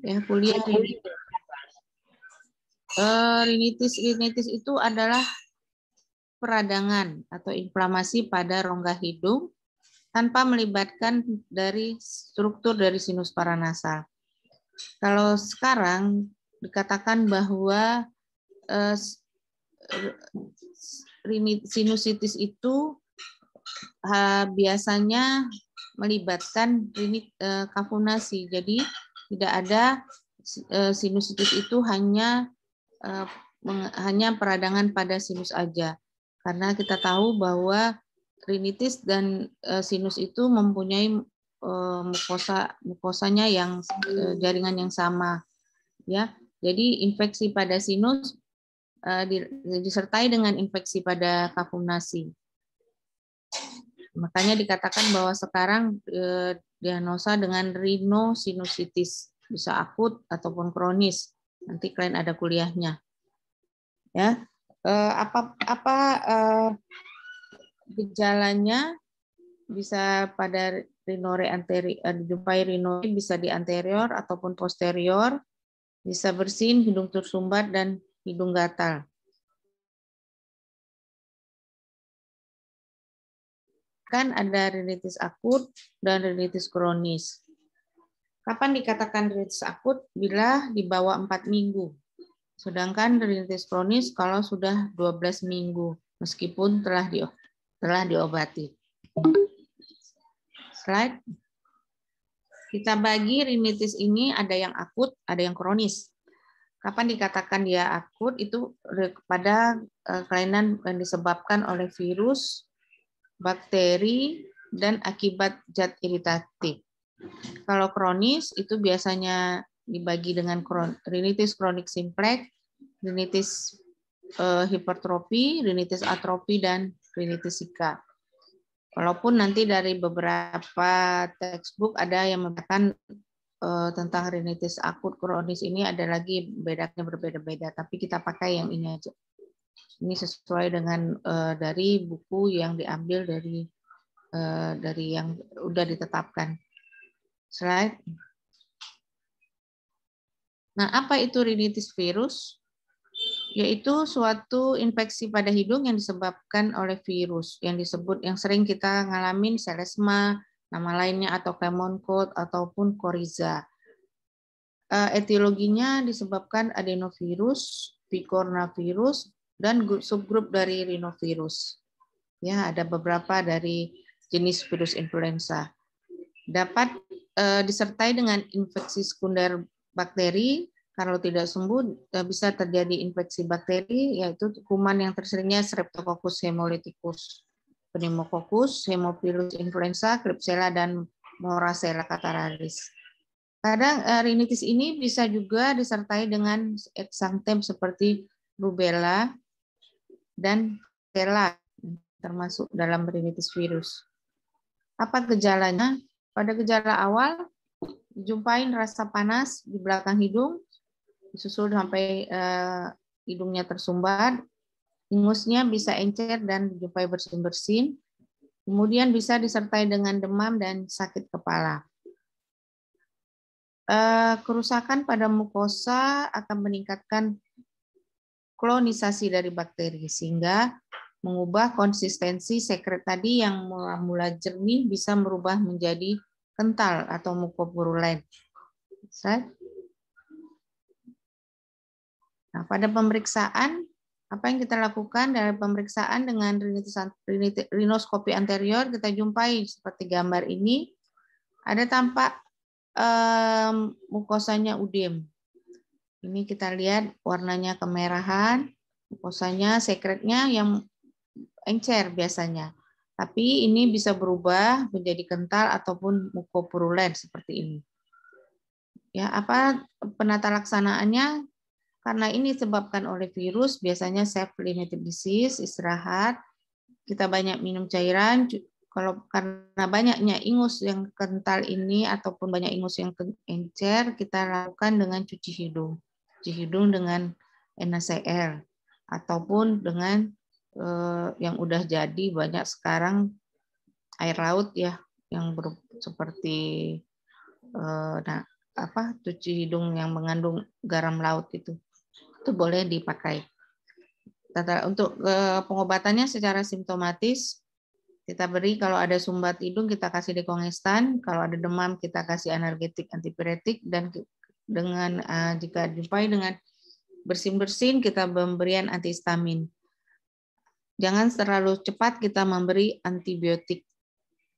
Ya, kuliah rinitis itu adalah peradangan atau inflamasi pada rongga hidung tanpa melibatkan dari struktur dari sinus paranasal. Kalau sekarang dikatakan bahwa sinusitis itu biasanya melibatkan kafunasi. Jadi tidak ada sinusitis itu hanya peradangan pada sinus aja. Karena kita tahu bahwa rinitis dan sinus itu mempunyai mukosanya yang jaringan yang sama, ya. Jadi infeksi pada sinus disertai dengan infeksi pada kafunasi. Makanya dikatakan bahwa sekarang diagnosa dengan rhinosinusitis, bisa akut ataupun kronis. Nanti kalian ada kuliahnya. Ya, gejalanya bisa pada rinore anterior, dijumpai rinore bisa di anterior ataupun posterior, bisa bersin, hidung tersumbat dan hidung gatal. Kan ada rinitis akut dan rinitis kronis. Kapan dikatakan rinitis akut? Bila di bawah 4 minggu. Sedangkan rinitis kronis kalau sudah 12 minggu, meskipun telah diobati. Slide. Kita bagi rinitis ini ada yang akut, ada yang kronis. Kapan dikatakan dia akut? Itu pada kelainan yang disebabkan oleh virus, bakteri, dan akibat zat iritatif. Kalau kronis itu biasanya dibagi dengan rinitis kronik simplex, rinitis hipertrofi, rinitis atrofi, dan rinitis Zika. Walaupun nanti dari beberapa textbook ada yang mengatakan tentang rinitis akut kronis ini ada lagi bedanya berbeda-beda, tapi kita pakai yang ini aja. Ini sesuai dengan dari buku yang diambil dari yang udah ditetapkan. Slide. Nah, apa itu rinitis virus? Yaitu suatu infeksi pada hidung yang disebabkan oleh virus yang sering kita ngalamin selesma, nama lainnya atau common cold ataupun coryza. Etiologinya disebabkan adenovirus, picornavirus, dan subgrup dari rhinovirus. Ya, ada beberapa dari jenis virus influenza. Dapat disertai dengan infeksi sekunder bakteri. Kalau tidak sembuh, bisa terjadi infeksi bakteri, yaitu kuman yang terseringnya Streptococcus hemolyticus, Pneumococcus, Haemophilus influenza, Klebsiella, dan Moracella catarrhalis. Kadang rinitis ini bisa juga disertai dengan exanthem seperti rubella dan Stella, termasuk dalam rinitis virus. Apa gejalanya? Pada gejala awal, dijumpain rasa panas di belakang hidung, disusul sampai hidungnya tersumbat, ingusnya bisa encer dan dijumpai bersin-bersin, kemudian bisa disertai dengan demam dan sakit kepala. Kerusakan pada mukosa akan meningkatkan klonisasi dari bakteri, sehingga mengubah konsistensi sekret tadi yang mula-mula jernih bisa merubah menjadi kental atau mukopurulen. Nah, pada pemeriksaan, apa yang kita lakukan dari pemeriksaan dengan rinoskopi anterior, kita jumpai seperti gambar ini, ada tampak mukosanya udem. Ini kita lihat warnanya kemerahan, mukosanya, sekretnya yang encer biasanya. Tapi ini bisa berubah menjadi kental ataupun mukopurulen seperti ini. Ya, apa penata laksanaannya? Karena ini disebabkan oleh virus, biasanya self-limited disease, istirahat, kita banyak minum cairan. Kalau karena banyaknya ingus yang kental ini ataupun banyak ingus yang encer, kita lakukan dengan cuci hidung. Cuci hidung dengan NaCl ataupun dengan yang udah jadi banyak sekarang air laut ya yang seperti cuci hidung yang mengandung garam laut itu boleh dipakai. Untuk pengobatannya secara simptomatis kita beri, kalau ada sumbat hidung kita kasih dekongestan, kalau ada demam kita kasih analgetik antipiretik, dan dengan jika dijumpai dengan bersin-bersin kita memberian antihistamin. Jangan terlalu cepat kita memberi antibiotik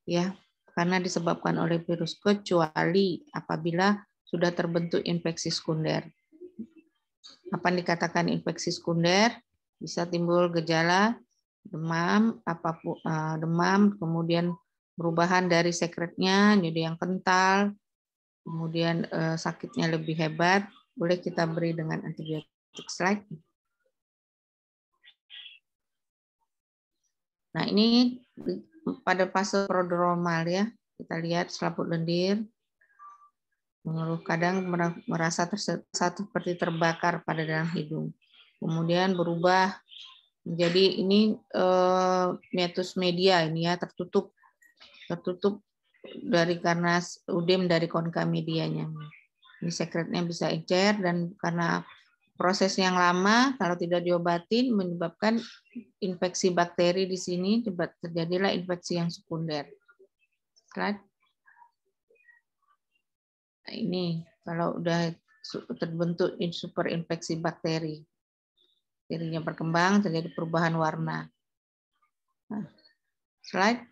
ya, karena disebabkan oleh virus, kecuali apabila sudah terbentuk infeksi sekunder. Apa yang dikatakan infeksi sekunder? Bisa timbul gejala demam, demam, kemudian perubahan dari sekretnya jadi yang kental, kemudian sakitnya lebih hebat, boleh kita beri dengan antibiotik. Slide. Nah, ini pada fase prodromal ya, kita lihat selaput lendir, mengeluh, kadang merasa seperti terbakar pada dalam hidung. Kemudian berubah menjadi ini meatus media ini ya, tertutup dari karena udem dari konka medianya. Ini sekretnya bisa encer, dan karena proses yang lama kalau tidak diobatin menyebabkan infeksi bakteri di sini, terjadilah infeksi yang sekunder. Slide. Nah, ini kalau udah terbentuk superinfeksi bakteri, bakterinya berkembang, terjadi perubahan warna. Nah, slide.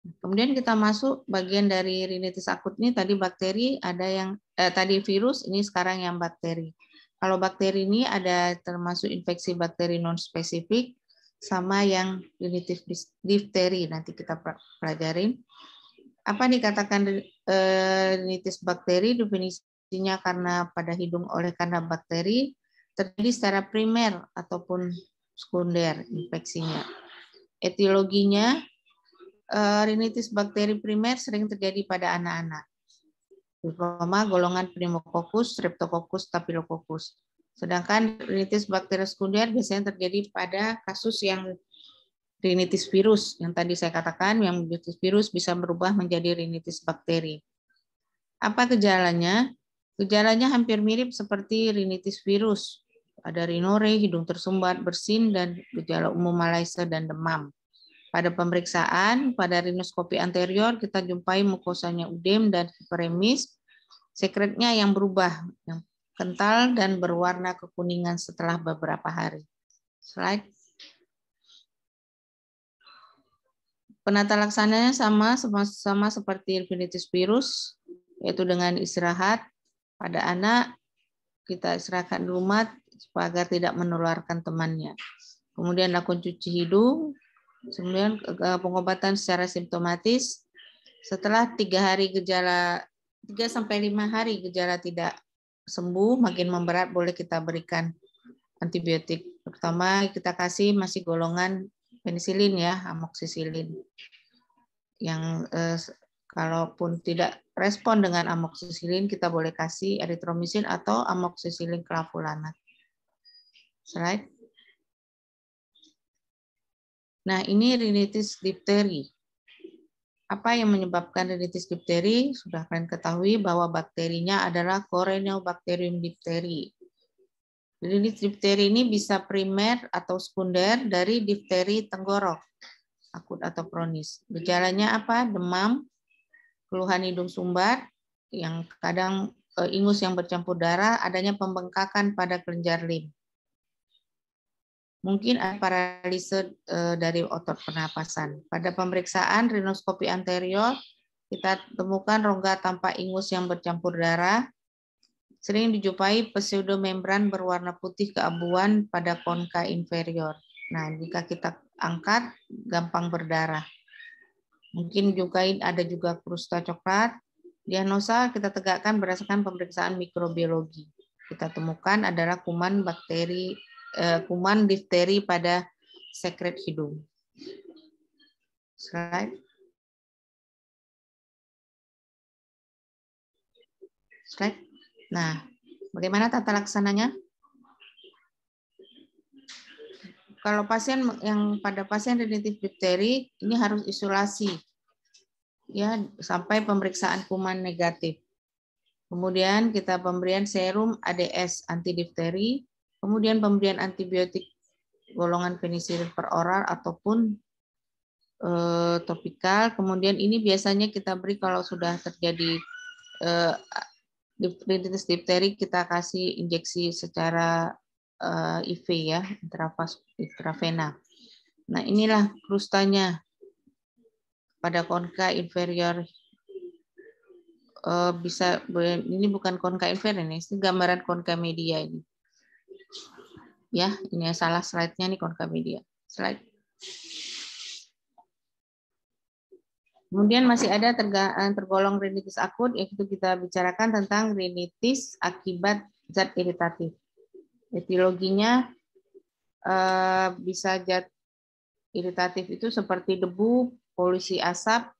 Kemudian kita masuk bagian dari rinitis akut ini, tadi bakteri ada yang tadi virus, ini sekarang yang bakteri. Kalau bakteri ini ada termasuk infeksi bakteri non spesifik sama yang rinitis difteri, nanti kita pelajarin. Apa dikatakan rinitis bakteri? Definisinya karena pada hidung karena bakteri terjadi secara primer ataupun sekunder infeksinya. Etiologinya, rinitis bakteri primer sering terjadi pada anak-anak, terutama golongan Pneumococcus, Streptococcus, Staphylococcus. Sedangkan rinitis bakteri sekunder biasanya terjadi pada kasus yang rinitis virus, yang tadi saya katakan, yang rinitis virus bisa berubah menjadi rinitis bakteri. Apa gejalanya? Gejalanya hampir mirip seperti rinitis virus. Ada rhinore, hidung tersumbat, bersin, dan gejala umum malaise dan demam. Pada pemeriksaan, pada rinoskopi anterior, kita jumpai mukosanya udem dan hiperemis, sekretnya yang berubah, yang kental dan berwarna kekuningan setelah beberapa hari. Slide. Penata laksananya sama seperti rinitis virus, yaitu dengan istirahat. Pada anak, kita istirahatkan di rumah agar tidak menularkan temannya. Kemudian lakukan cuci hidung. Kemudian pengobatan secara simptomatis. Setelah 3 sampai 5 hari gejala tidak sembuh, makin memberat, boleh kita berikan antibiotik. Pertama kita kasih masih golongan penisilin ya, amoksisilin. Yang kalaupun tidak respon dengan amoksisilin, kita boleh kasih eritromisin atau amoksisilin clavulanat. Slide. Nah, ini rinitis difteri. Apa yang menyebabkan rinitis difteri? Sudah kalian ketahui bahwa bakterinya adalah Corynebacterium diphtheri. Rinitis difteri ini bisa primer atau sekunder dari difteri tenggorok, akut atau kronis. Gejalanya apa? Demam, keluhan hidung sumbat, yang kadang ingus yang bercampur darah, adanya pembengkakan pada kelenjar lim. Mungkin ada paralise dari otot pernapasan. Pada pemeriksaan rinoskopi anterior, kita temukan rongga tanpa ingus yang bercampur darah. Sering dijumpai pseudomembran berwarna putih keabuan pada konka inferior. Nah, jika kita angkat, gampang berdarah. Mungkin juga ada juga krusta coklat. Diagnosa kita tegakkan berdasarkan pemeriksaan mikrobiologi. Kita temukan adalah kuman difteri pada sekret hidung. Slide. Slide. Nah, bagaimana tata laksananya? Kalau pasien pada pasien rinitis difteri ini harus isolasi ya sampai pemeriksaan kuman negatif. Kemudian kita pemberian serum ADS anti difteri, kemudian pemberian antibiotik golongan penisilin per oral ataupun topikal. Kemudian ini biasanya kita beri kalau sudah terjadi rinitis difteri, kita kasih injeksi secara IV ya, intravena. Nah, inilah krustanya pada konka inferior. Bisa ini bukan konka inferior ini gambaran konka media ini. Ya, ini yang salah slide-nya nih konka media. Slide. Kemudian masih ada tergolong rinitis akut, yaitu kita bicarakan tentang rinitis akibat zat iritatif. Etiologinya bisa zat iritatif itu seperti debu, polusi asap,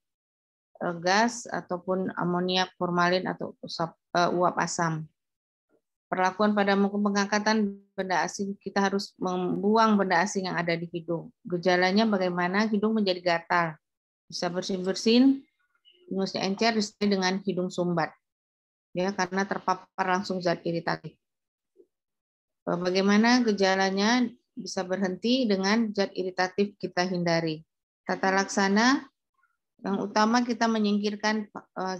gas, ataupun amoniak, formalin, atau uap asam. Perlakuan pada pengangkatan benda asing, kita harus membuang benda asing yang ada di hidung. Gejalanya bagaimana? Hidung menjadi gatal, bisa bersin-bersin, ingusnya encer, disertai dengan hidung sumbat, ya karena terpapar langsung zat iritatif. Bagaimana gejalanya? Bisa berhenti dengan zat iritatif kita hindari. Tata laksana yang utama kita menyingkirkan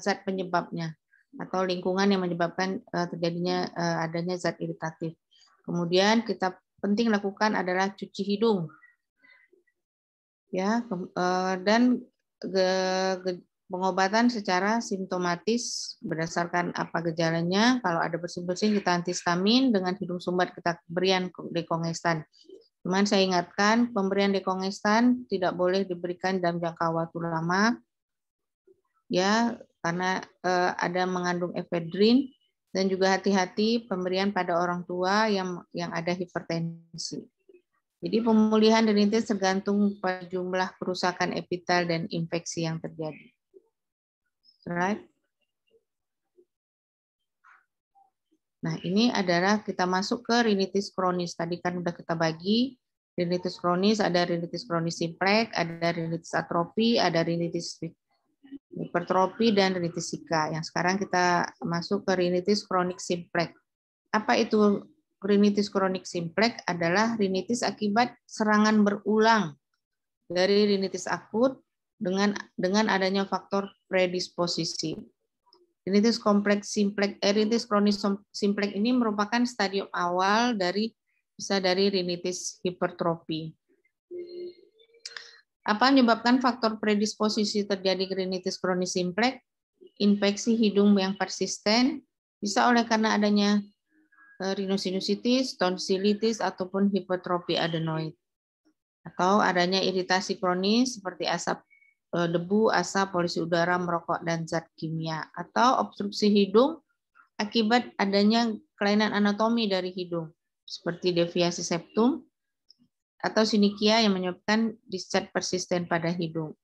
zat penyebabnya atau lingkungan yang menyebabkan terjadinya adanya zat iritatif. Kemudian kita penting lakukan adalah cuci hidung, ya, dan pengobatan secara simptomatis berdasarkan apa gejalanya. Kalau ada bersin-bersin kita antihistamin, dengan hidung sumbat kita berikan dekongestan. Cuman saya ingatkan, pemberian dekongestan tidak boleh diberikan dalam jangka waktu lama, ya, karena ada mengandung efedrin, dan juga hati-hati pemberian pada orang tua yang ada hipertensi. Jadi pemulihan rinitis tergantung pada jumlah kerusakan epitel dan infeksi yang terjadi. Right? Nah, ini adalah kita masuk ke rinitis kronis. Tadi kan udah kita bagi rinitis kronis, ada rinitis kronis simplex, ada rinitis atrofi, ada rinitis hipertrofi, dan rinitis Zika. Yang sekarang kita masuk ke rinitis kronik simplex. Apa itu rinitis kronik simplex? Adalah rinitis akibat serangan berulang dari rinitis akut dengan adanya faktor predisposisi. Rinitis kompleks simplex, rinitis kronis simplex ini merupakan stadium awal dari rinitis hipertrofi. Apa yang menyebabkan faktor predisposisi terjadi rinitis kronis simplex? Infeksi hidung yang persisten, bisa oleh karena adanya rhinosinusitis, tonsilitis, ataupun hipertrofi adenoid. Atau adanya iritasi kronis seperti asap debu, asap, polusi udara, merokok, dan zat kimia. Atau obstruksi hidung akibat adanya kelainan anatomi dari hidung, seperti deviasi septum, atau sinikia yang menyebabkan discharge persisten pada hidung.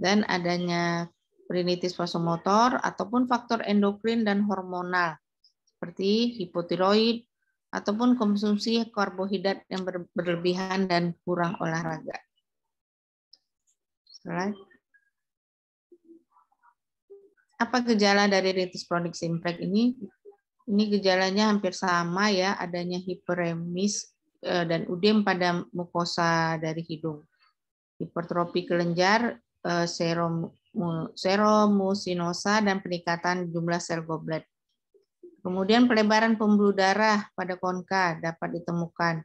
Dan adanya rinitis vasomotor, ataupun faktor endokrin dan hormonal, seperti hipotiroid, ataupun konsumsi karbohidrat yang berlebihan dan kurang olahraga. Right. Apa gejala dari rinitis kronik simplex ini? Ini gejalanya hampir sama ya, adanya hiperemis dan udem pada mukosa dari hidung. Hipertrofi kelenjar, seromusinosa, dan peningkatan jumlah sel goblet. Kemudian pelebaran pembuluh darah pada konka dapat ditemukan.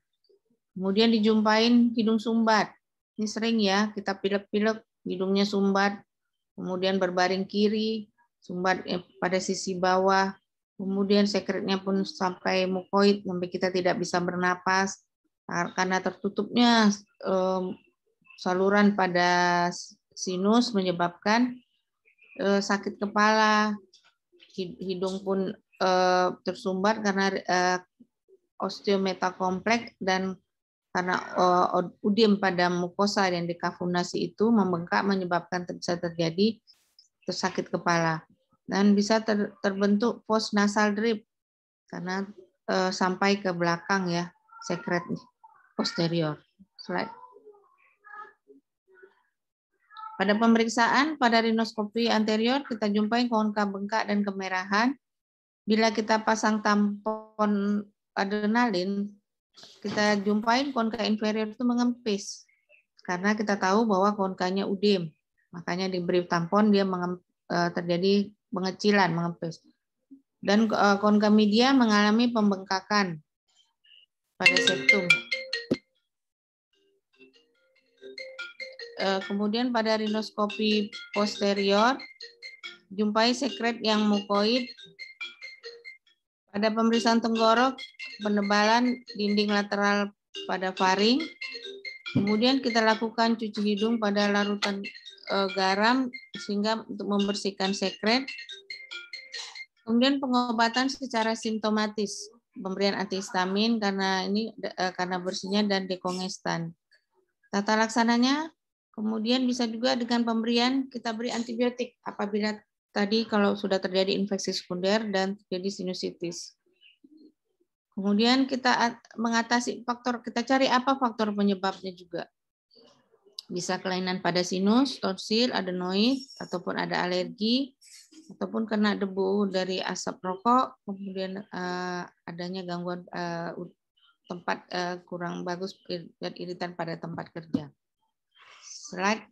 Kemudian dijumpain hidung sumbat. Ini sering ya, kita pilek-pilek, hidungnya sumbat, kemudian berbaring kiri, sumbat pada sisi bawah, kemudian sekretnya pun sampai mukoid, sampai kita tidak bisa bernapas karena tertutupnya saluran pada sinus, menyebabkan sakit kepala, hidung pun tersumbat karena osteometakompleks, dan karena udem pada mukosa yang dikafunasi itu membengkak, menyebabkan bisa terjadi sakit kepala. Dan bisa terbentuk post nasal drip karena sampai ke belakang ya, sekret posterior. Slide. Pada pemeriksaan pada rinoskopi anterior kita jumpai konka bengkak dan kemerahan. Bila kita pasang tampon adrenalin, kita jumpain konka inferior itu mengempis. Karena kita tahu bahwa konkanya udem. Makanya diberi tampon dia terjadi pengecilan, mengempis. Dan konka media mengalami pembengkakan pada septum. Kemudian pada rinoskopi posterior, jumpai sekret yang mukoid. Pada pemeriksaan tenggorok, penebalan dinding lateral pada faring. Kemudian kita lakukan cuci hidung pada larutan garam sehingga untuk membersihkan sekret. Kemudian pengobatan secara simptomatis, pemberian antihistamin karena bersihnya dan dekongestan. Tata laksananya kemudian bisa juga dengan pemberian kita beri antibiotik apabila tadi kalau sudah terjadi infeksi sekunder dan terjadi sinusitis. Kemudian kita mengatasi faktor, kita cari apa faktor penyebabnya juga. Bisa kelainan pada sinus, tonsil, adenoid, ataupun ada alergi, ataupun kena debu dari asap rokok, kemudian adanya gangguan tempat kurang bagus dan iritan pada tempat kerja. Slide.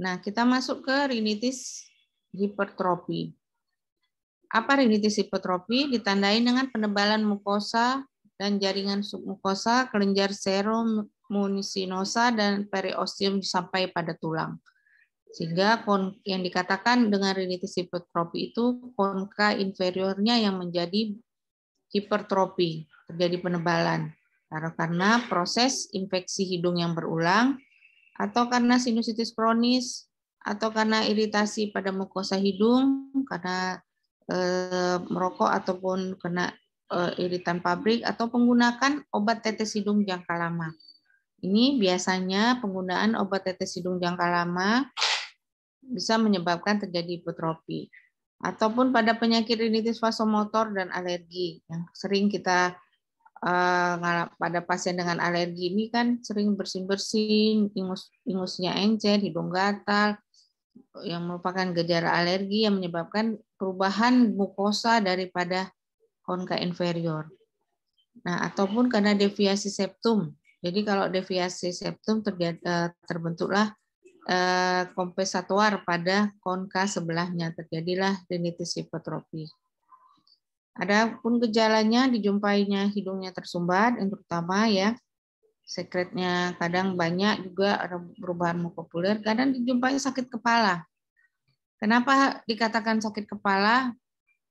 Nah, kita masuk ke rinitis hipertrofi. Apa rinitis hipertrofi? Ditandai dengan penebalan mukosa dan jaringan submukosa, kelenjar serum, munisinosa, dan periosteum sampai pada tulang. Sehingga yang dikatakan dengan rinitis hipertrofi itu konka inferiornya yang menjadi hipertrofi, terjadi penebalan. Karena proses infeksi hidung yang berulang, atau karena sinusitis kronis, atau karena iritasi pada mukosa hidung, karena merokok ataupun kena iritan pabrik, atau penggunakan obat tetes hidung jangka lama. Ini biasanya penggunaan obat tetes hidung jangka lama bisa menyebabkan terjadi hipertrofi. Ataupun pada penyakit rinitis vasomotor dan alergi yang sering kita pada pasien dengan alergi ini kan sering bersin-bersin, ingusnya encer, hidung gatal, yang merupakan gejala alergi yang menyebabkan perubahan mukosa daripada konka inferior. Nah, ataupun karena deviasi septum. Jadi kalau deviasi septum terbentuklah kompensator pada konka sebelahnya, terjadilah rinitis hipertrofi. Adapun gejalanya dijumpainya hidungnya tersumbat, yang terutama ya sekretnya kadang banyak, juga ada perubahan mukopuler, kadang dijumpai sakit kepala. Kenapa dikatakan sakit kepala?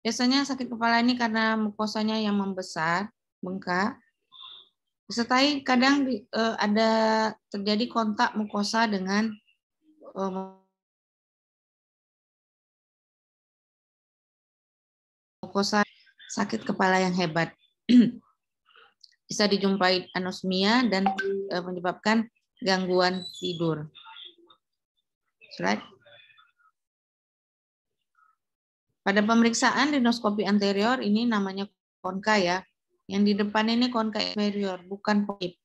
Biasanya sakit kepala ini karena mukosanya yang membesar, bengkak. Disertai kadang ada terjadi kontak mukosa dengan mukosa, sakit kepala yang hebat. Bisa dijumpai anosmia dan menyebabkan gangguan tidur. Slide. Pada pemeriksaan rinoskopi anterior ini namanya konka ya. Yang di depan ini konka inferior, bukan polip.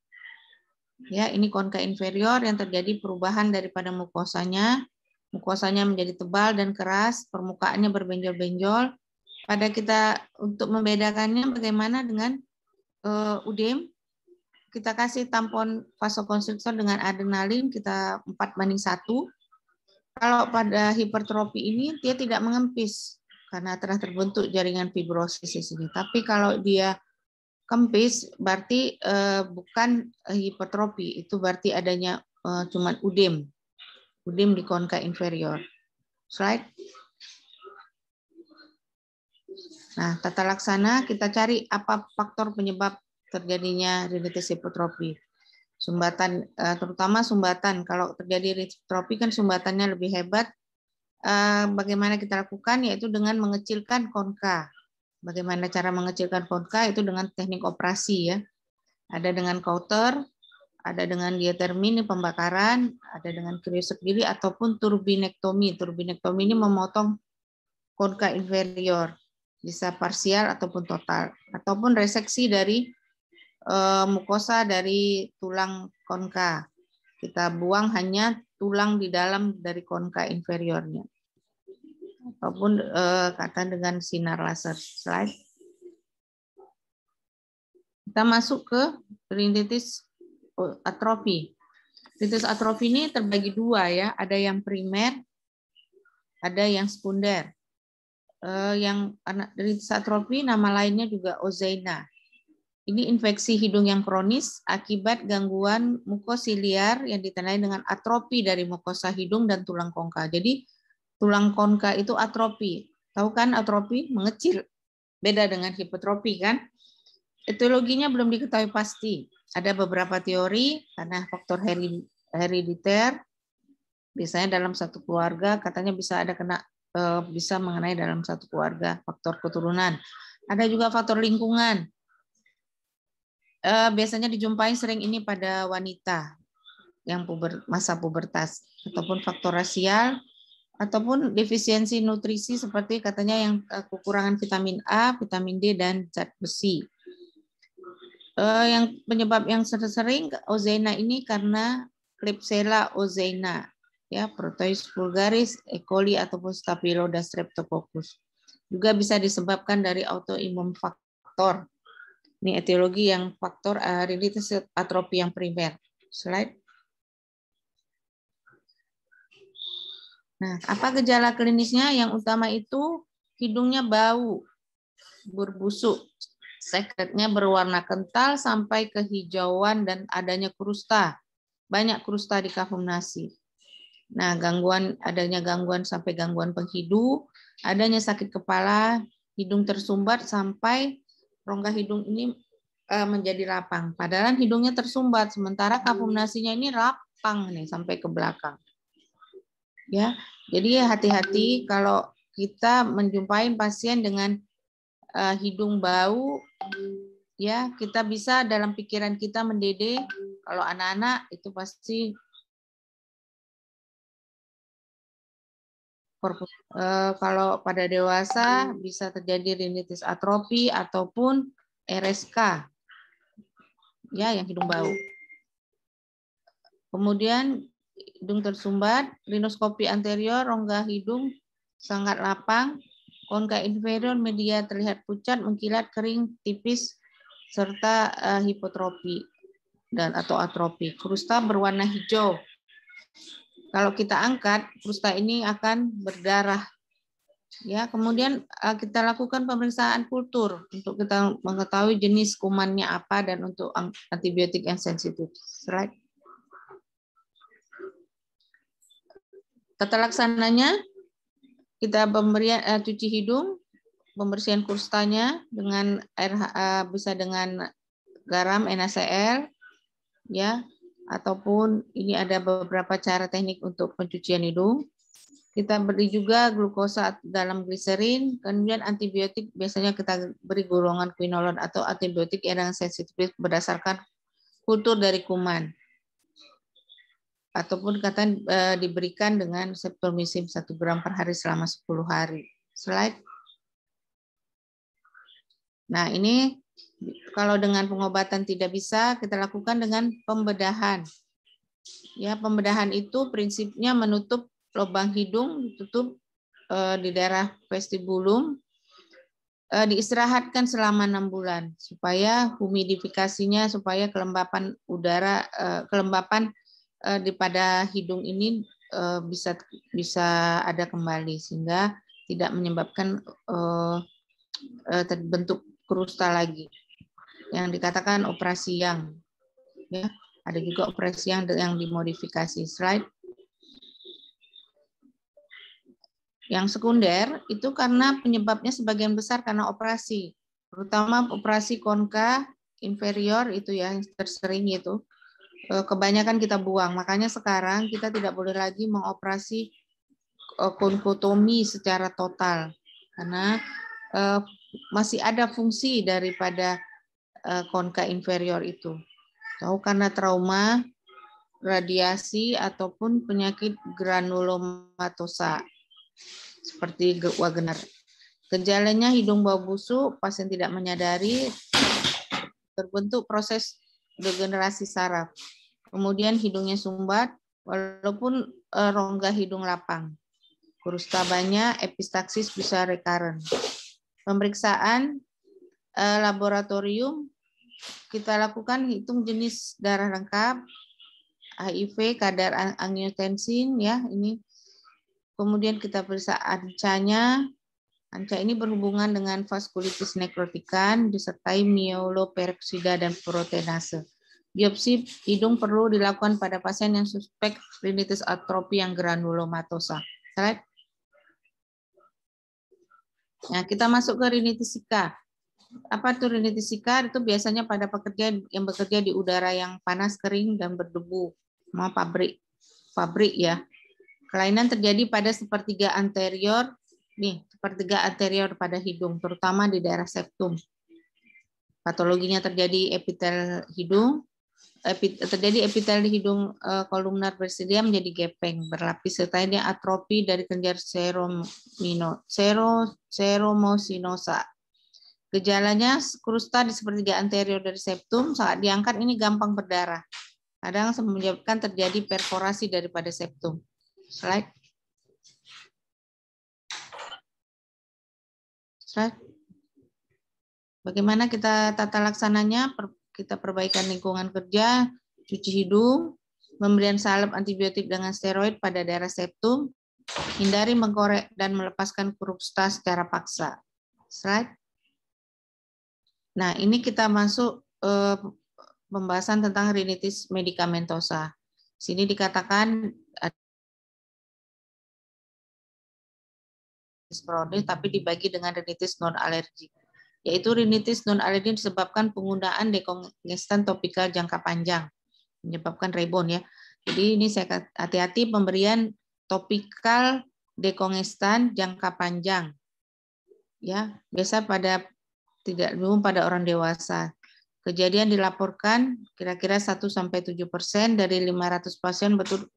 Ya, ini konka inferior yang terjadi perubahan daripada mukosanya. Mukosanya menjadi tebal dan keras, permukaannya berbenjol-benjol. Pada kita untuk membedakannya bagaimana dengan udem, kita kasih tampon vasokonstriktor dengan adrenalin, kita 4:1. Kalau pada hipertrofi ini dia tidak mengempis karena telah terbentuk jaringan fibrosis di sini. Tapi kalau dia kempis berarti bukan hipertrofi, itu berarti adanya cuman udem di konka inferior. Slide. Nah, tata laksana kita cari apa faktor penyebab terjadinya rinitis hipertrofi. Sumbatan, terutama sumbatan. Kalau terjadi hipertrofi kan sumbatannya lebih hebat. Bagaimana kita lakukan? Yaitu dengan mengecilkan konka. Bagaimana cara mengecilkan konka? Itu dengan teknik operasi ya. Ada dengan kauter, ada dengan diatermin pembakaran, ada dengan krioseptili ataupun turbinektomi. Turbinektomi ini memotong konka inferior, bisa parsial ataupun total, ataupun reseksi dari mukosa dari tulang konka. Kita buang hanya tulang di dalam dari konka inferiornya. ataupun kata dengan sinar laser. Slide. Kita masuk ke rinitis atrofi. Rinitis atrofi ini terbagi dua ya, ada yang primer, ada yang sekunder. Yang rinitis atrofi nama lainnya juga ozaina. Ini infeksi hidung yang kronis akibat gangguan mukosiliar yang ditandai dengan atrofi dari mukosa hidung dan tulang kongka. Jadi tulang kongka itu atrofi. Tahu kan atrofi mengecil. Beda dengan hipotrofi kan? Etiologinya belum diketahui pasti. Ada beberapa teori karena faktor herediter. Biasanya dalam satu keluarga katanya bisa mengenai dalam satu keluarga faktor keturunan. Ada juga faktor lingkungan. Biasanya dijumpai sering ini pada wanita yang masa pubertas ataupun faktor rasial ataupun defisiensi nutrisi seperti katanya yang kekurangan vitamin A, vitamin D dan zat besi. Yang penyebab yang sering ozaina ini karena Klebsiella ozaina, ya, Proteus vulgaris, E. coli ataupun Staphylococcus streptococcus. Juga bisa disebabkan dari autoimun faktor. Ini etiologi yang faktor rinitis atrofi yang primer. Slide. Nah, apa gejala klinisnya? Yang utama itu hidungnya bau, berbusuk, sekretnya berwarna kental sampai kehijauan dan adanya krusta. Banyak krusta di kafum nasi. Nah, adanya gangguan sampai gangguan penghidu, adanya sakit kepala, hidung tersumbat sampai rongga hidung ini menjadi lapang. Padahal hidungnya tersumbat, sementara kafum nasinya ini lapang nih sampai ke belakang. Ya, jadi hati-hati kalau kita menjumpai pasien dengan hidung bau, ya kita bisa dalam pikiran kita mendede. Kalau anak-anak itu pasti kalau pada dewasa bisa terjadi rinitis atrofi ataupun RSK, ya yang hidung bau. Kemudian hidung tersumbat, rinoskopi anterior, rongga hidung sangat lapang, konka inferior media terlihat pucat, mengkilat, kering, tipis, serta hipotrofi atau atrofi. Krusta berwarna hijau. Kalau kita angkat, krusta ini akan berdarah. Ya, kemudian kita lakukan pemeriksaan kultur untuk kita mengetahui jenis kumannya apa dan untuk antibiotik yang sensitif. Right? Tata laksananya, kita cuci hidung, pembersihan krustanya dengan air bisa dengan garam NaCl, ya, ataupun ini ada beberapa cara teknik untuk pencucian hidung. Kita beri juga glukosa dalam gliserin, kemudian antibiotik biasanya kita beri golongan quinolone atau antibiotik yang sensitif berdasarkan kultur dari kuman. Ataupun diberikan dengan septomisin 1 gram per hari selama 10 hari. Slide. Nah, ini kalau dengan pengobatan tidak bisa, kita lakukan dengan pembedahan. Ya, pembedahan itu prinsipnya menutup lubang hidung, ditutup di daerah vestibulum, diistirahatkan selama 6 bulan supaya humidifikasinya, supaya kelembapan udara, kelembapan pada hidung ini bisa ada kembali sehingga tidak menyebabkan terbentuk krusta lagi. Yang dikatakan operasi Young. Ya, ada juga operasi yang dimodifikasi. Slide. Yang sekunder itu karena penyebabnya sebagian besar karena operasi, terutama operasi konka inferior itu ya yang tersering itu. Kebanyakan kita buang, makanya sekarang kita tidak boleh lagi mengoperasi konkotomi secara total karena masih ada fungsi daripada konka inferior itu. Tahu karena trauma, radiasi ataupun penyakit granulomatosa seperti Wegener. Gejalanya hidung bau busuk, pasien tidak menyadari, terbentuk proses degenerasi saraf. Kemudian hidungnya sumbat, walaupun rongga hidung lapang. Krusta banyak, epistaksis bisa recurrent. Pemeriksaan laboratorium kita lakukan hitung jenis darah lengkap, HIV, kadar angiotensin ya ini. Kemudian kita periksa ANCA-nya. ANCA ini berhubungan dengan vaskulitis nekrotikan disertai myeloperoksida dan proteinase. Biopsi hidung perlu dilakukan pada pasien yang suspek rinitis atrofi yang granulomatosa. Slide. Nah, kita masuk ke rinitis Zika. Apa itu rinitis Zika? Itu biasanya pada pekerja yang bekerja di udara yang panas, kering, dan berdebu. Mau pabrik ya. Kelainan terjadi pada sepertiga anterior, sepertiga anterior pada hidung, terutama di daerah septum. Patologinya terjadi epitel hidung, terjadi epitel di hidung kolumnar bersedia menjadi gepeng, berlapis sertanya atrofi dari kelenjar seromosinosa. Gejalanya krusta di sepertiga anterior dari septum, saat diangkat ini gampang berdarah. Kadang menyebabkan terjadi perforasi daripada septum. Slide. Bagaimana kita tata laksananya? Kita perbaikan lingkungan kerja, cuci hidung, pemberian salep antibiotik dengan steroid pada daerah septum, hindari mengkorek dan melepaskan krusta secara paksa. Slide. Nah, ini kita masuk pembahasan tentang rinitis medikamentosa. Sini dikatakan kronis tapi dibagi dengan rinitis non alergik, yaitu rinitis non alergik disebabkan penggunaan dekongestan topikal jangka panjang menyebabkan rebon ya. Jadi ini saya hati-hati pemberian topikal dekongestan jangka panjang ya, biasa pada tidak umum pada orang dewasa. Kejadian dilaporkan kira-kira 1-7% dari 500 pasien betul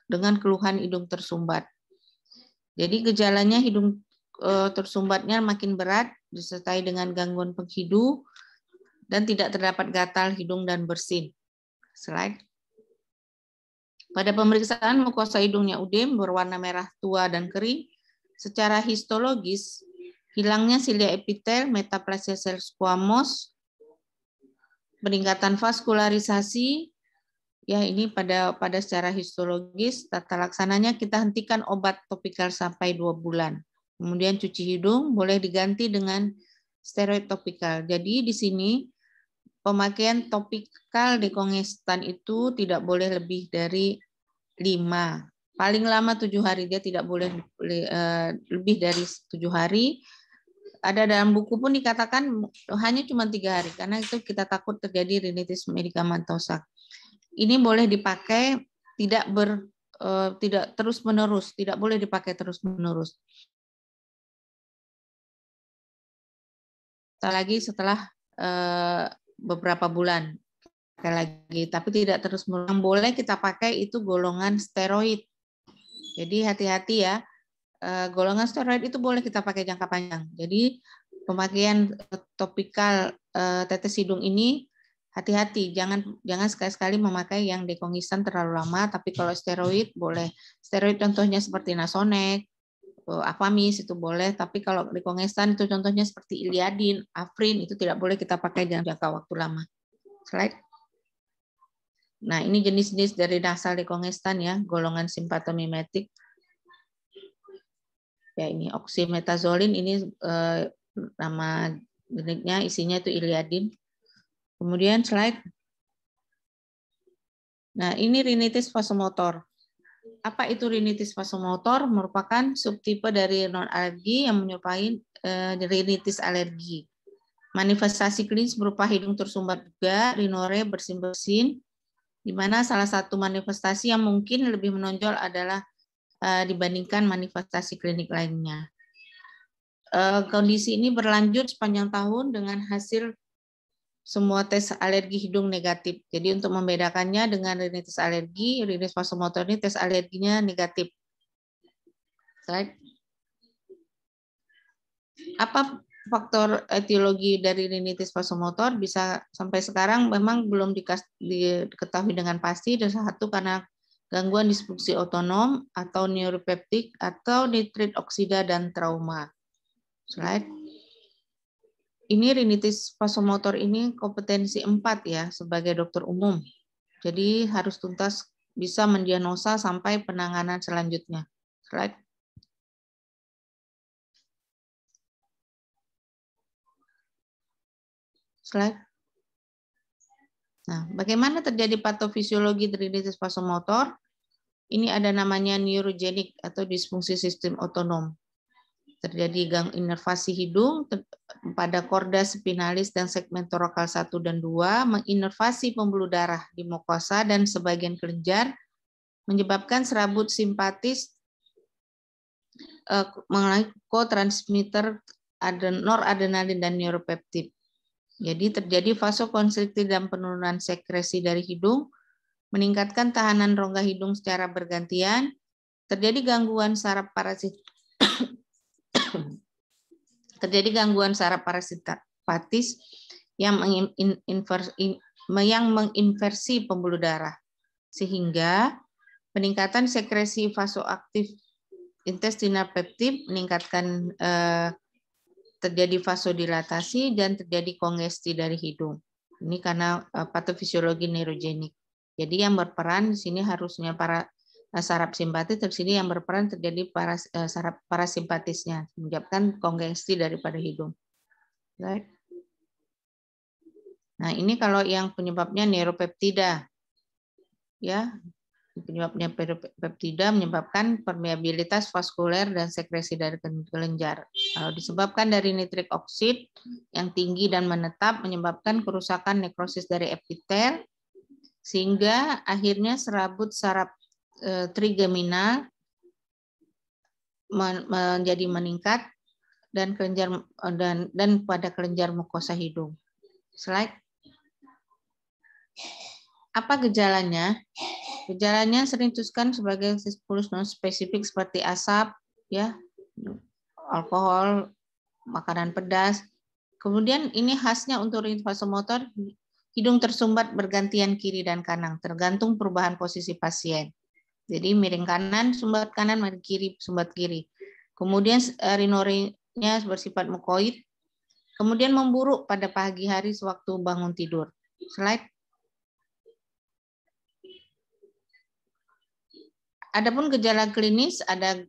dengan keluhan hidung tersumbat. Jadi gejalanya hidung tersumbatnya makin berat disertai dengan gangguan penghidu dan tidak terdapat gatal hidung dan bersin. Slide. Pada pemeriksaan mukosa hidungnya udem berwarna merah tua dan kering, secara histologis hilangnya silia epitel, metaplasia sel squamous, peningkatan vaskularisasi. Ya, ini pada secara histologis, tata laksananya kita hentikan obat topikal sampai 2 bulan. Kemudian cuci hidung boleh diganti dengan steroid topikal. Jadi di sini pemakaian topikal dekongestan itu tidak boleh lebih dari 5. Paling lama 7 hari, dia tidak boleh lebih dari 7 hari. Ada dalam buku pun dikatakan hanya cuma 3 hari, karena itu kita takut terjadi rinitis medikamentosa. Ini boleh dipakai tidak terus-menerus, tidak boleh dipakai terus-menerus. Lagi setelah beberapa bulan lagi, tapi tidak terus-menerus. Yang boleh kita pakai itu golongan steroid. Jadi hati-hati ya, golongan steroid itu boleh kita pakai jangka panjang. Jadi pemakaian topikal tetes hidung ini hati-hati, jangan sekali-sekali memakai yang dekongestan terlalu lama, tapi kalau steroid boleh. Steroid contohnya seperti Nasonex, Afamis itu boleh, tapi kalau dekongestan itu contohnya seperti Iliadin, Afrin itu tidak boleh kita pakai dalam jangka waktu lama. Slide. Nah, ini jenis-jenis dari nasal dekongestan ya, golongan simpatomimetik. Ya, ini oxymetazoline, ini nama jenisnya, isinya itu Iliadin. Kemudian slide. Nah, ini rinitis vasomotor. Apa itu rinitis vasomotor? Merupakan subtipe dari non-alergi yang menyerupai rinitis alergi. Manifestasi klinis berupa hidung tersumbat juga, rinore, bersin-bersin, di mana salah satu manifestasi yang mungkin lebih menonjol adalah dibandingkan manifestasi klinik lainnya. Kondisi ini berlanjut sepanjang tahun dengan hasil semua tes alergi hidung negatif. Jadi untuk membedakannya dengan rinitis alergi, rinitis vasomotor ini tes alerginya negatif. Slide. Apa faktor etiologi dari rinitis vasomotor? Bisa sampai sekarang memang belum diketahui dengan pasti. Dan satu karena gangguan disfungsi otonom atau neuropeptik atau nitrit oksida dan trauma. Slide. Ini rinitis vasomotor ini kompetensi 4 ya sebagai dokter umum. Jadi harus tuntas bisa mendiagnosa sampai penanganan selanjutnya. Slide. Slide. Nah, bagaimana terjadi patofisiologi rinitis vasomotor? Ini ada namanya neurogenik atau disfungsi sistem otonom. Terjadi gang inervasi hidung pada korda spinalis dan segmen torakal 1 dan 2, menginervasi pembuluh darah di mukosa dan sebagian kelenjar, menyebabkan serabut simpatis mengalami kotransmitter noradrenalin dan neuropeptid. Jadi terjadi vasokonstriktif dan penurunan sekresi dari hidung, meningkatkan tahanan rongga hidung secara bergantian, terjadi gangguan saraf parasimpatis yang menginversi pembuluh darah, sehingga peningkatan sekresi vasoaktif intestinal peptid meningkatkan terjadi vasodilatasi dan terjadi kongesti dari hidung. Ini karena patofisiologi neurogenik. Jadi yang berperan di sini harusnya para saraf simpatis, di sini yang berperan terjadi saraf parasimpatisnya, menyebabkan kongesti daripada hidung. Right. Nah, ini kalau yang penyebabnya neuropeptida. Ya, penyebabnya peptida menyebabkan permeabilitas vaskuler dan sekresi dari kelenjar. Kalau disebabkan dari nitrik oksid yang tinggi dan menetap menyebabkan kerusakan nekrosis dari epitel, sehingga akhirnya serabut saraf trigeminal menjadi meningkat dan kelenjar dan pada kelenjar mukosa hidung. Slide. Apa gejalanya? Gejalanya sering dituskan sebagai stimulus non spesifik seperti asap, ya, alkohol, makanan pedas. Kemudian ini khasnya untuk rinitis vasomotor, hidung tersumbat bergantian kiri dan kanan, tergantung perubahan posisi pasien. Jadi miring kanan, sumbat kanan, miring kiri, sumbat kiri. Kemudian rinorenya bersifat mukoid. Kemudian memburuk pada pagi hari sewaktu bangun tidur. Slide. Adapun gejala klinis ada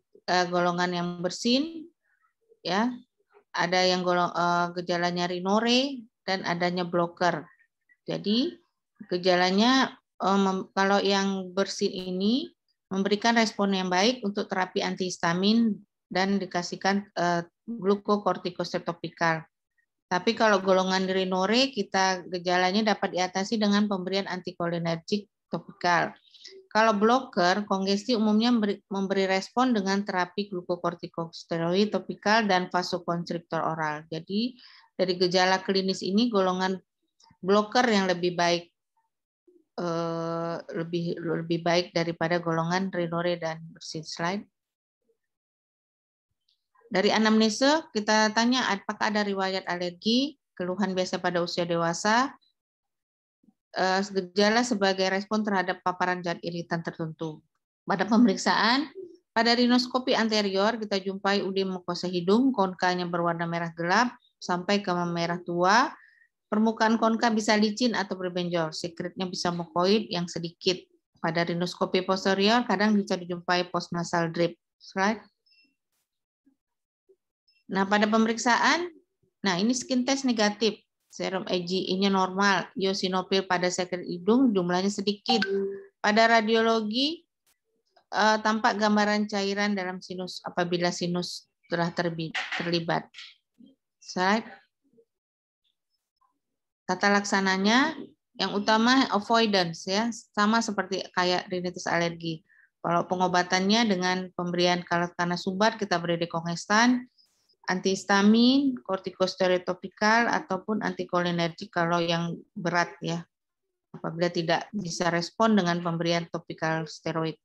golongan yang bersin, ya, ada yang gejalanya rinore dan adanya blocker. Jadi gejalanya kalau yang bersin ini memberikan respon yang baik untuk terapi antihistamin dan dikasihkan glukokortikosteroid topikal. Tapi kalau golongan rinore kita gejalanya dapat diatasi dengan pemberian antikolinergik topikal. Kalau blocker, kongesti umumnya memberi respon dengan terapi glukokortikosteroid topikal dan vasokonstriktor oral. Jadi dari gejala klinis ini golongan blocker yang lebih baik lebih baik daripada golongan rinore dan bersin. Slide. Dari anamnese kita tanya apakah ada riwayat alergi, keluhan biasa pada usia dewasa, gejala sebagai respon terhadap paparan zat iritan tertentu. Pada pemeriksaan, pada rinoskopi anterior kita jumpai udim mukosa hidung, konkanya berwarna merah gelap sampai ke merah tua. Permukaan konka bisa licin atau berbenjol, sekretnya bisa mukoid yang sedikit. Pada rinoskopi posterior kadang bisa dijumpai postnasal drip. Slide. Nah, pada pemeriksaan, nah ini skin test negatif. Serum IgE-nya normal, eosinofil pada sekret hidung jumlahnya sedikit. Pada radiologi tampak gambaran cairan dalam sinus apabila sinus telah terlibat. Slide. Tata laksananya yang utama avoidance, ya, sama seperti kayak rinitis alergi. Kalau pengobatannya dengan pemberian kalkanasumbat kita beri dekongestan, antihistamin, kortikosteroid topikal ataupun antikolinergik kalau yang berat, ya. Apabila tidak bisa respon dengan pemberian topikal steroid.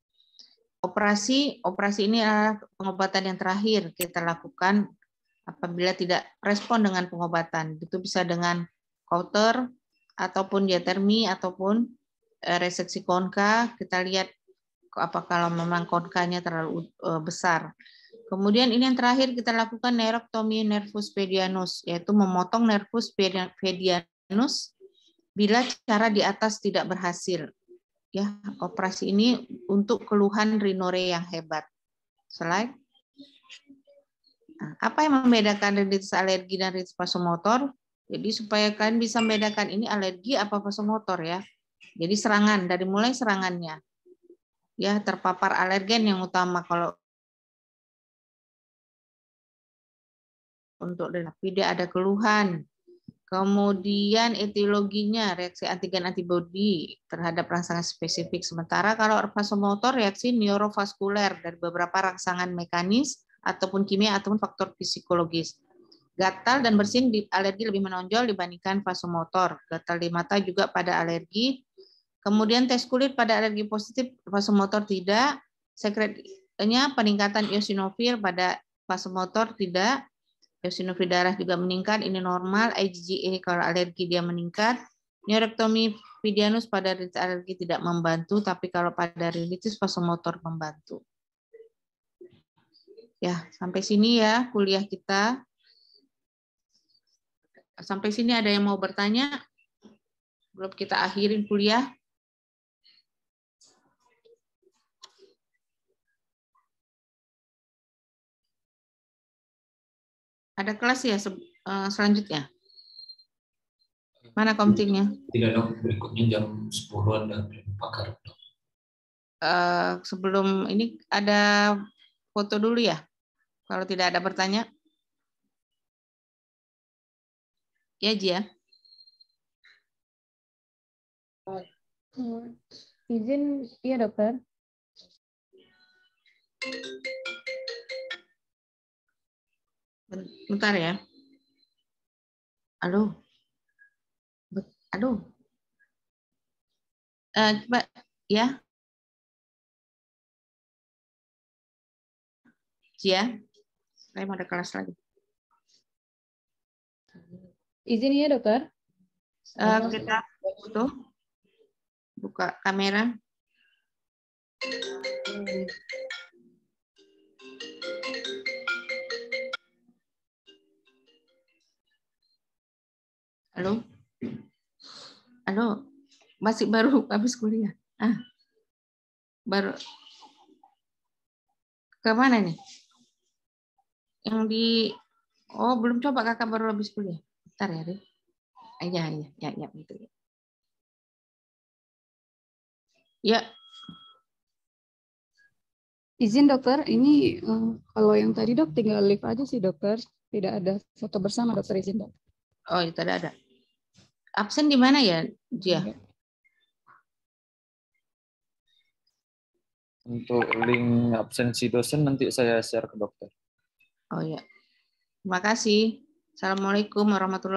Operasi ini adalah pengobatan yang terakhir kita lakukan apabila tidak respon dengan pengobatan. Itu bisa dengan cauter ataupun diatermi ataupun reseksi konka. Kita lihat kalau memang konkanya terlalu besar. Kemudian ini yang terakhir kita lakukan neurotomy nervus pedianus, yaitu memotong nervus pedianus bila cara di atas tidak berhasil. Ya, operasi ini untuk keluhan rinore yang hebat. Slide. Nah, apa yang membedakan rinitis alergi dan rinitis vasomotor? Jadi supaya kalian bisa membedakan ini alergi apa vasomotor ya. Jadi serangan, dari mulai serangannya. Ya, terpapar alergen yang utama kalau untuk tapi dia ada keluhan. Kemudian etiologinya reaksi antigen antibodi terhadap rangsangan spesifik. Sementara kalau vasomotor reaksi neurovaskuler dari beberapa rangsangan mekanis ataupun kimia ataupun faktor psikologis. Gatal dan bersin di alergi lebih menonjol dibandingkan vasomotor. Gatal di mata juga pada alergi. Kemudian tes kulit pada alergi positif, vasomotor tidak. Sekretnya peningkatan eosinofil pada vasomotor tidak. Eosinofil darah juga meningkat, ini normal. IgA kalau alergi dia meningkat. Neurektomi pedianus pada rinitis alergi tidak membantu, tapi kalau pada rinitis vasomotor membantu. Ya, sampai sini ya kuliah kita. Sampai sini ada yang mau bertanya? Belum kita akhirin kuliah. Ada kelas ya selanjutnya? Mana komtingnya? Tidak dok, berikutnya jam 10-an dan pakar. Sebelum ini ada foto dulu ya? Kalau tidak ada bertanya. Ya, Ji ya? Izin, iya dokter. Bentar ya. Aduh. Aduh. Coba ya. Ya. Saya mau ada kelas lagi. Izin ya dokter. Kita foto. Buka kamera. Halo? Halo? Masih baru habis kuliah. Baru. Ke mana nih? Yang di... Oh, belum coba kakak baru habis kuliah. Bentar ya, Ri. Ya, gitu ya. Ya. Izin dokter, ini kalau yang tadi dok tinggal live aja sih dokter. Tidak ada foto bersama dokter, izin dok. Oh, itu ada. Absen di mana ya, Jia? Untuk link absensi dosen nanti saya share ke dokter. Oh ya. Terima kasih. Assalamualaikum warahmatullahi wabarakatuh.